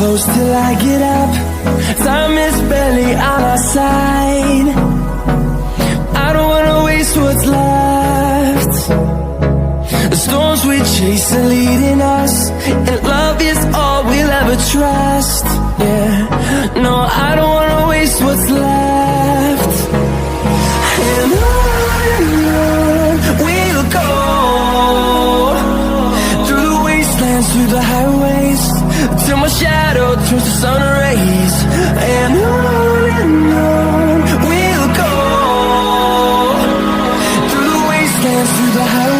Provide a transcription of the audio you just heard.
close till I get up. Time is barely on our side. I don't wanna waste what's left. The storms we chase are leading us, and love is all we'll ever trust. Yeah, no, I don't wanna waste what's left. And on we'll go, through the wastelands, through the highways, till my shadow turns to sun rays. And on we'll go, through the wastelands, through the highways,